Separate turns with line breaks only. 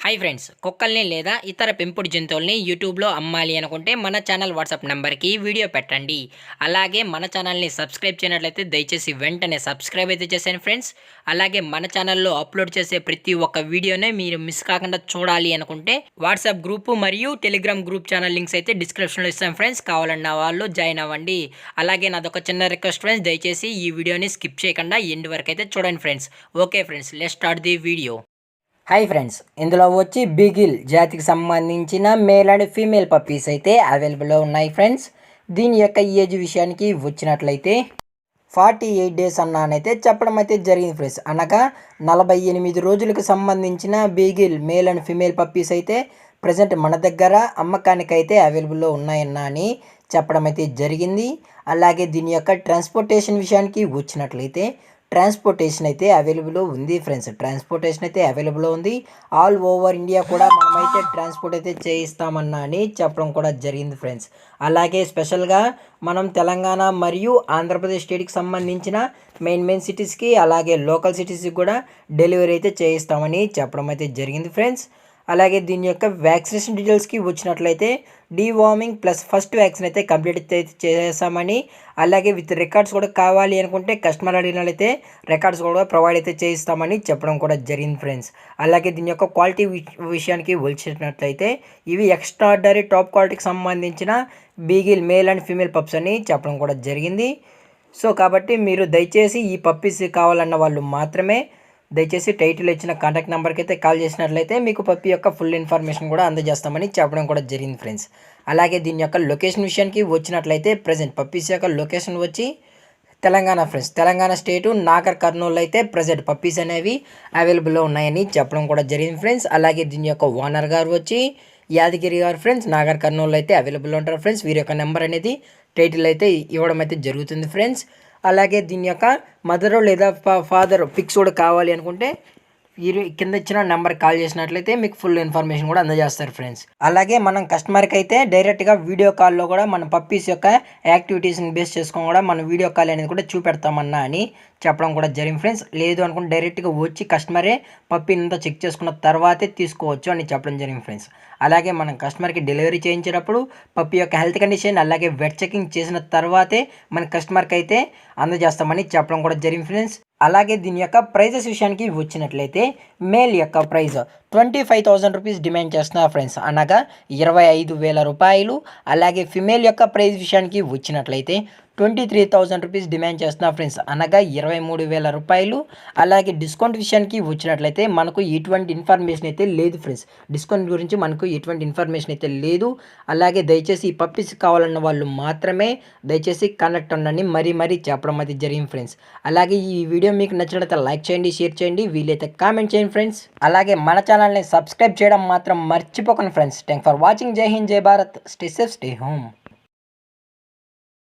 Hi friends, కుక్కల్ని లేదా ఇతర పెంపుడు జంతువుల్ని యూట్యూబ్లో అమ్మాలి అనుకుంటే మన ఛానల్ వాట్సాప్ నెంబర్కి వీడియో పెట్టండి. అలాగే మన ఛానల్ని సబ్స్క్రైబ్ చేయనట్లయితే దయచేసి వెంటనే సబ్స్క్రైబ్ అయితే చేశాను ఫ్రెండ్స్. అలాగే మన ఛానల్లో అప్లోడ్ చేసే ప్రతి ఒక్క వీడియోనే మీరు మిస్ కాకుండా చూడాలి అనుకుంటే వాట్సాప్ గ్రూపు మరియు టెలిగ్రామ్ గ్రూప్ ఛానల్ లింక్స్ అయితే డిస్క్రిప్షన్లో ఇస్తాను ఫ్రెండ్స్. కావాలన్న వాళ్ళు జాయిన్ అవ్వండి. అలాగే నాదొక చిన్న రిక్వెస్ట్ ఫ్రెండ్స్, దయచేసి ఈ వీడియోని స్కిప్ చేయకుండా ఎండ్ వరకు అయితే చూడండి friends. Okay friends, let's start the video. Hi friends, ఇందులో వచ్చి బీగిల్ జాతికి సంబంధించిన మేల్ అండ్ ఫీమేల్ పప్పీస్ అయితే అవైలబుల్లో ఉన్నాయి ఫ్రెండ్స్. దీని యొక్క ఏజ్ విషయానికి వచ్చినట్లయితే 48 డేస్ అన్నానైతే చెప్పడం అయితే జరిగింది ఫ్రెండ్స్. అనగా 48 రోజులకు సంబంధించిన beagle male and female puppies అయితే ప్రజెంట్ మన దగ్గర అమ్మకానికి అయితే అవైలబుల్లో ఉన్నాయన్నా అని చెప్పడం అయితే జరిగింది. అలాగే దీని యొక్క ట్రాన్స్పోర్టేషన్ విషయానికి వచ్చినట్లయితే ట్రాన్స్పోర్టేషన్ అయితే అవైలబుల్ ఉంది ఫ్రెండ్స్. ట్రాన్స్పోర్టేషన్ అయితే అవైలబుల్ ఉంది. ఆల్ ఓవర్ ఇండియా కూడా మనమైతే ట్రాన్స్పోర్ట్ అయితే చేయిస్తామన్నా అని చెప్పడం కూడా జరిగింది ఫ్రెండ్స్. అలాగే స్పెషల్గా మనం తెలంగాణ మరియు ఆంధ్రప్రదేశ్ స్టేట్కి సంబంధించిన మెయిన్ సిటీస్కి అలాగే లోకల్ సిటీస్కి కూడా డెలివరీ అయితే చేయిస్తామని చెప్పడం అయితే జరిగింది ఫ్రెండ్స్. అలాగే దీని యొక్క వ్యాక్సినేషన్ డీటెయిల్స్కి వచ్చినట్లయితే డీవార్మింగ్ ప్లస్ ఫస్ట్ వ్యాక్సిన్ అయితే కంప్లీట్ అయితే చేసామని, అలాగే విత్ రికార్డ్స్ కూడా కావాలి అనుకుంటే కస్టమర్ అడిగినట్లయితే రికార్డ్స్ కూడా ప్రొవైడ్ అయితే చేయిస్తామని చెప్పడం కూడా జరిగింది ఫ్రెండ్స్. అలాగే దీని యొక్క క్వాలిటీ విషయానికి వచ్చినట్లయితే ఇవి ఎక్స్ట్రాడనరీ టాప్ క్వాలిటీకి సంబంధించిన beagle male and female pups అని చెప్పడం కూడా జరిగింది. సో కాబట్టి మీరు దయచేసి ఈ పప్పీస్ కావాలన్న వాళ్ళు మాత్రమే దయచేసి టైటిల్ ఇచ్చిన కాంటాక్ట్ నెంబర్కి అయితే కాల్ చేసినట్లయితే మీకు పప్పి యొక్క ఫుల్ ఇన్ఫర్మేషన్ కూడా అందజేస్తామని చెప్పడం కూడా జరిగింది ఫ్రెండ్స్. అలాగే దీని యొక్క లొకేషన్ విషయానికి వచ్చినట్లయితే ప్రజెంట్ పప్పీస్ యొక్క లొకేషన్ వచ్చి తెలంగాణ ఫ్రెండ్స్. తెలంగాణ స్టేటు నాగర్ కర్నూలు అయితే ప్రజెంట్ పప్పీస్ అనేవి అవైలబుల్లో ఉన్నాయని చెప్పడం కూడా జరిగింది ఫ్రెండ్స్. అలాగే దీని యొక్క ఓనర్ గారు వచ్చి యాదగిరి గారు ఫ్రెండ్స్. నాగర్ కర్నూలు అయితే అవైలబుల్లో ఉంటారు ఫ్రెండ్స్. వీరి యొక్క నెంబర్ అనేది టైటిల్ అయితే ఇవ్వడం అయితే జరుగుతుంది ఫ్రెండ్స్. అలాగే దీని యొక్క మదరు లేదా ఫాదర్ పిక్స్ కూడా కావాలి అనుకుంటే వీరు కింద ఇచ్చిన నెంబర్కి కాల్ చేసినట్లయితే మీకు ఫుల్ ఇన్ఫర్మేషన్ కూడా అందజేస్తారు ఫ్రెండ్స్. అలాగే మనం కస్టమర్కి అయితే డైరెక్ట్గా వీడియో కాల్లో కూడా మన పప్పీస్ యొక్క యాక్టివిటీస్ని బేస్ చేసుకొని కూడా మన వీడియో కాల్ అనేది కూడా చూపెడతామన్నా అని చెప్పడం కూడా జరిగింది ఫ్రెండ్స్. లేదు అనుకుంటే డైరెక్ట్గా వచ్చి కస్టమరే పప్పీని అంతా చెక్ చేసుకున్న తర్వాతే తీసుకోవచ్చు అని చెప్పడం జరిగింది ఫ్రెండ్స్. అలాగే మనం కస్టమర్కి డెలివరీ చేయించేటప్పుడు పప్పీ యొక్క హెల్త్ కండిషన్ అలాగే వెట్ చెకింగ్ చేసిన తర్వాతే మన కస్టమర్కి అయితే అందజేస్తామని చెప్పడం కూడా జరిగింది ఫ్రెండ్స్. అలాగే దీని యొక్క ప్రైజెస్ విషయానికి వచ్చినట్లయితే మేల్ యొక్క ప్రైజ్ 25,000 రూపీస్ డిమాండ్ చేస్తున్నారు ఫ్రెండ్స్, అనగా 25,000 రూపాయలు. అలాగే ఫిమేల్ యొక్క ప్రైజ్ విషయానికి వచ్చినట్లయితే 23,000 రూపీస్ డిమాండ్ చేస్తున్నారు ఫ్రెండ్స్, అనగా 23,000 రూపాయలు. అలాగే డిస్కౌంట్ విషయానికి వచ్చినట్లయితే మనకు ఎటువంటి ఇన్ఫర్మేషన్ అయితే లేదు ఫ్రెండ్స్. డిస్కౌంట్ గురించి మనకు ఎటువంటి ఇన్ఫర్మేషన్ అయితే లేదు. అలాగే దయచేసి ఈ పప్పీస్ కావాలన్న వాళ్ళు మాత్రమే దయచేసి కాంటాక్ట్ ఉండండి మరీ చెప్పడం అయితే జరిగింది ఫ్రెండ్స్. అలాగే ఈ వీడియో మీకు నచ్చినట్లయితే లైక్ చేయండి, షేర్ చేయండి, వీలైతే కామెంట్ చేయండి ఫ్రెండ్స్. అలాగే మన ఛానల్ని సబ్స్క్రైబ్ చేయడం మాత్రం మర్చిపోకండి ఫ్రెండ్స్. Thank for watching. జై హింద్, జై Bharat. Stay safe, stay home.